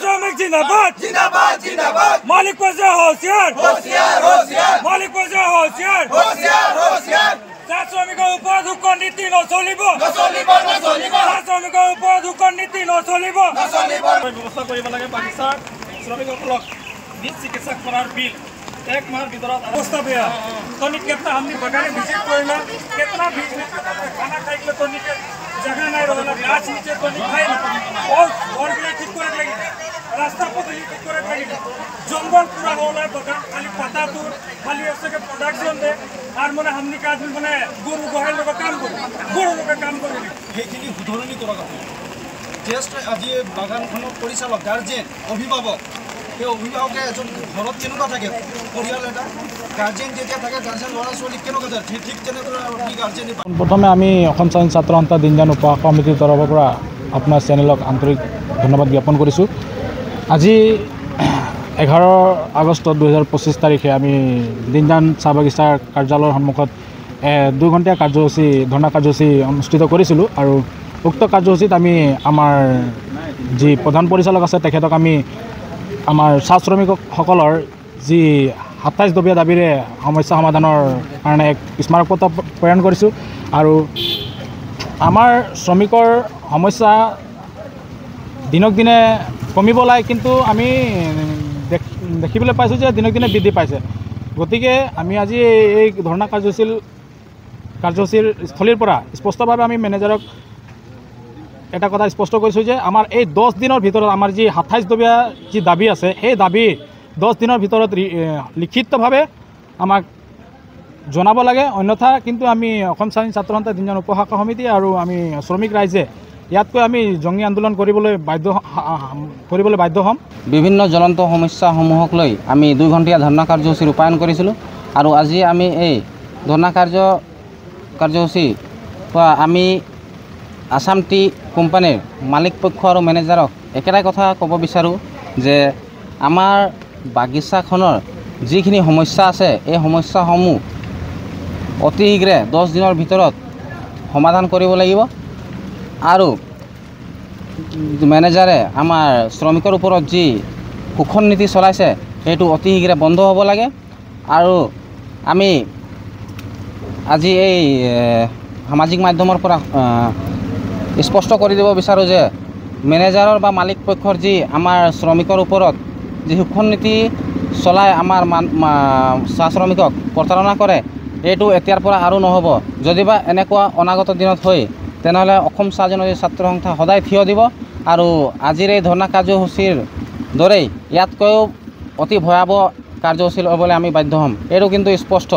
श्रमिक जिंदाबाद जिंदाबाद जिंदाबाद मालिक को जो होशियार होशियार होशियार मालिक को जो होशियार होशियार होशियार श्रमिकों ऊपर हुकुम नीति नचलिब नचलिब नचलिब श्रमिकों ऊपर हुकुम नीति नचलिब नचलिब व्यवस्था কৰিব লাগে বাগিচাৰ শ্ৰমিকসকলক নিজ চিকিৎসা কৰাৰ বিল एक माह भीतर अवस्था बेया तोनी कितना हमनी बगाने विजिट करला कितना भी खाना खाई के तोनी के जगह नहीं रहला गाछ नीचे तोनी खाई और भी ठीक करे लगी रास्ता पर ठीक करे लगी जंगल पूरा होला बगान खाली पत्ता दूर खाली ऐसे के प्रोडक्शन दे और माने हमनी का आदमी माने गुरु गोहाल लोग काम करे हेखिनि हुधरणी কৰা কথা টেষ্ট আজি বাগানখনৰ পৰিচালক গাৰ্জেন অভিভাৱক অভিভাৱকে এজন ঘৰত কেনেকুৱা থাকে পৰিয়াল এটা গাৰ্জেন যেতিয়া থাকে গাৰ্জেন ল'ৰা ছোৱালী কেনেকুৱা থাকে ঠিক তেনেদৰে আপুনি গাৰ্জেন প্ৰথমে আমি অসম স্বাধীন ছাত্ৰ সন্থা দিনজান উপহাস সমিতিৰ তৰফৰ পৰা আপোনাৰ চেনেলক আন্তৰিক ধন্যবাদ জ্ঞাপন কৰিছোঁ। আজি 11 আগষ্ট 2025 তাৰিখে আমি দিনজান চাহ বাগিচাৰ কাৰ্যালয়ৰ সন্মুখত 2 ঘণ্টীয়া কাৰ্যসূচী ধৰ্ণা কাৰ্যসূচী অনুষ্ঠিত কৰিছিলোঁ আৰু উক্ত কাৰ্যসূচীত আমি আমাৰ যি প্ৰধান পৰিচালক আছে তেখেতক আমি আমাৰ চাহ শ্ৰমিকসকলৰ যি 27 দফীয়া দাবীৰে সমস্যা সমাধানৰ কাৰণে এক স্মাৰকপত্ৰ প্ৰেৰণ কৰিছোঁ আৰু আমাৰ শ্ৰমিকৰ সমস্যা দিনক দিনে কমিব লাগে কিন্তু আমি দেখিবলৈ পাইছোঁ যে দিনক দিনে বৃদ্ধি পাইছে। গতিকে আমি আজি এই ধৰ্ণা কাৰ্যসূচীৰ স্থলীৰ পৰা স্পষ্টভাৱে আমি মেনেজাৰক এটা কথা স্পষ্ট কৰিছোঁ যে আমাৰ এই 10 দিনৰ ভিতৰত আমাৰ যি 27 দফীয়া যি দাবী আছে সেই দাবী 10 দিনৰ ভিতৰত লিখিতভাৱে আমাক জনাব লাগে অন্যথা কিন্তু আমি অসম স্বাধীন ছাত্ৰ সন্থা দিনজান উপহাস সমিতি আৰু আমি শ্ৰমিক ৰাইজে ইয়াতকৈ আমি জঙ্গী আন্দোলন কৰিবলৈ বাধ্য হ'ম। বিভিন্ন জ্বলন্ত সমস্যাসমূহক লৈ আমি 2 ঘণ্টীয়া ধৰ্ণা কাৰ্যসূচী ৰূপায়ণ কৰিছিলোঁ আৰু আজি আমি এই ধৰ্ণা কাৰ্যসূচী আমি আসাম টি কোম্পানীৰ মালিক পক্ষ আৰু মেনেজাৰক একেটাই কথা ক'ব বিচাৰোঁ যে আমাৰ বাগিচাখনৰ যিখিনি সমস্যা আছে এই সমস্যাসমূহ অতি শীঘ্ৰে 10 দিনৰ ভিতৰত সমাধান কৰিব লাগিব আৰু মেনেজাৰে আমাৰ শ্ৰমিকৰ ওপৰত যি শোষণ নীতি চলাইছে সেইটো অতি শীঘ্ৰে বন্ধ হ'ব লাগে আৰু আমি আজি এই সামাজিক মাধ্যমৰ পৰা স্পষ্ট কৰি দিব বিচাৰোঁ যে মেনেজাৰৰ বা মালিক পক্ষৰ যি আমাৰ শ্ৰমিকৰ ওপৰত যি শোষণ নীতি চলাই আমাৰ চাহ শ্ৰমিকক প্ৰতাৰণা কৰে এইটো এতিয়াৰ পৰা আৰু নহ'ব। যদিবা এনেকুৱা অনাগত দিনত হয় তেনেহ'লে অসম চাহ জনজাতি ছাত্ৰ সন্থা সদায় থিয় দিব আৰু আজিৰ এই ধৰ্ণা কাৰ্যসূচীৰ দৰেই ইয়াতকৈও অতি ভয়াৱহ কাৰ্যসূচী ল'বলৈ আমি বাধ্য হ'ম এইটো কিন্তু স্পষ্ট।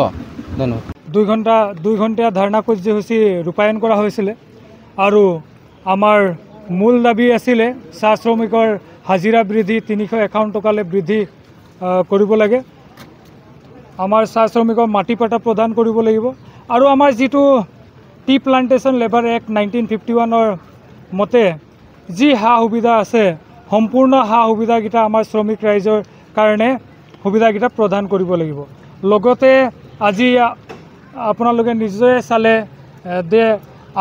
ধন্যবাদ। 2 ঘণ্টীয়া ধৰ্ণা কাৰ্যসূচী ৰূপায়ণ কৰা হৈছিলে আৰু আমাৰ মূল দাবী আছিলে চাহ শ্ৰমিকৰ হাজিৰা বৃদ্ধি 351 টকালৈ বৃদ্ধি কৰিব লাগে, আমাৰ চাহ শ্ৰমিকৰ মাটি পট্টা প্ৰদান কৰিব লাগিব আৰু আমাৰ যিটো টি প্লান্টেশ্যন লেবাৰ এক্ট 1951ৰ মতে যি সা সুবিধা আছে সম্পূৰ্ণ সা সুবিধাকেইটা আমাৰ শ্ৰমিক ৰাইজৰ কাৰণে সুবিধাকেইটা প্ৰদান কৰিব লাগিব। লগতে আজি আপোনালোকে নিজে চালে যে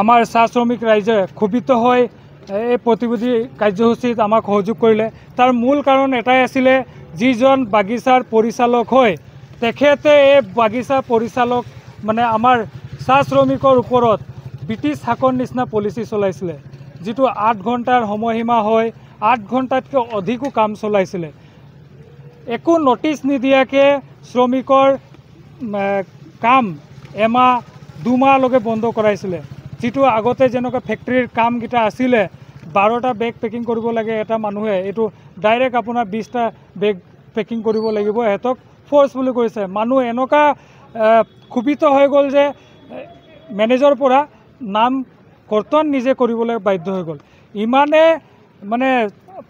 আমাৰ চাহ শ্ৰমিক ৰাইজে ক্ষোভিত হৈ এই প্ৰতিবাদী কাৰ্যসূচীত আমাক সহযোগ কৰিলে। তাৰ মূল কাৰণ এটাই আছিলে যিজন বাগিচাৰ পৰিচালক হয় তেখেতে এই বাগিচা পৰিচালক মানে আমাৰ চাহ শ্ৰমিকৰ ওপৰত ব্ৰিটিছ শাসন নিচিনা পলিচি চলাইছিলে, যিটো 8 ঘণ্টাৰ সময়সীমা হয় 8 ঘণ্টাতকৈ অধিকো কাম চলাইছিলে। একো নটিচ নিদিয়াকৈ শ্ৰমিকৰ কাম এমাহ 2 মাহলৈকে বন্ধ কৰাইছিলে, যিটো আগতে যেনেকুৱা ফেক্টৰীৰ কামকেইটা আছিলে 12টা বেগ পেকিং কৰিব লাগে এটা মানুহে, এইটো ডাইৰেক্ট আপোনাৰ 20টা বেগ পেকিং কৰিব লাগিব, সিহঁতক ফ'ৰ্চ বুলি কৈছে। মানুহ এনেকুৱা ক্ষোভিত হৈ গ'ল যে মেনেজাৰৰ পৰা নাম কৰ্তন নিজে কৰিবলৈ বাধ্য হৈ গ'ল। ইমানে মানে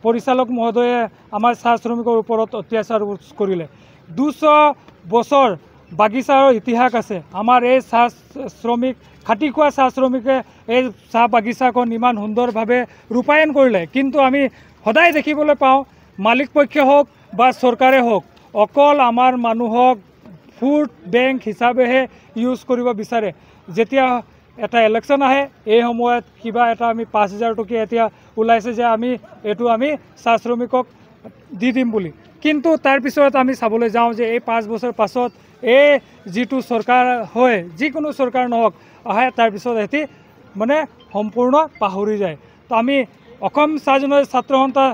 পৰিচালক মহোদয়ে আমাৰ চাহ শ্ৰমিকৰ ওপৰত অত্যাচাৰ কৰিলে। 200 বছৰ বাগিচাৰ ইতিহাস আছে আমাৰ এই চাহ শ্ৰমিক খাটি খোৱা চাহ শ্ৰমিকে এই চাহ বাগিচাখন ইমান সুন্দৰভাৱে ৰূপায়ণ কৰিলে, কিন্তু আমি সদায় দেখিবলৈ পাওঁ মালিক পক্ষ হওক বা চৰকাৰে হওক অকল আমাৰ মানুহক ফুড বেংক হিচাপেহে ইউজ কৰিব বিচাৰে। যেতিয়া এটা ইলেকশ্যন আহে, এই সময়ত কিবা এটা আমি 5,000 টকীয়া এতিয়া ওলাইছে যে আমি চাহ শ্ৰমিকক দি দিম বুলি। কিন্তু তাৰ পিছত আমি চাবলৈ যাওঁ যে এই 5 বছৰ পাছত এই যিটো চৰকাৰ হয়, যিকোনো চৰকাৰ নহওক আহে, তাৰপিছত এটি মানে সম্পূৰ্ণ পাহৰি যায়। তো আমি অসম চাহ জনজাতি ছাত্ৰ সন্থা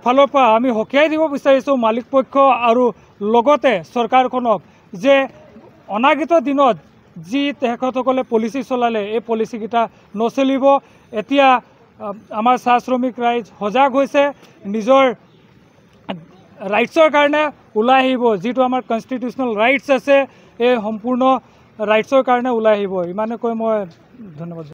ফালৰ পৰা আমি সকীয়াই দিব বিচাৰিছোঁ মালিক পক্ষ আৰু লগতে চৰকাৰখনক যে অনাগত দিনত যি তেখেতসকলে পলিচি চলালে এই পলিচিকেইটা নচলিব। এতিয়া আমাৰ চাহ শ্ৰমিক ৰাইজ সজাগ হৈছে, নিজৰ ৰাইটছৰ কাৰণে ওলাই আহিব, যিটো আমাৰ কনষ্টিটিউচনেল ৰাইটছ আছে এই সম্পূৰ্ণ ৰাইটছৰ কাৰণে ওলাই আহিব। ইমানে কৈ মই ধন্যবাদ।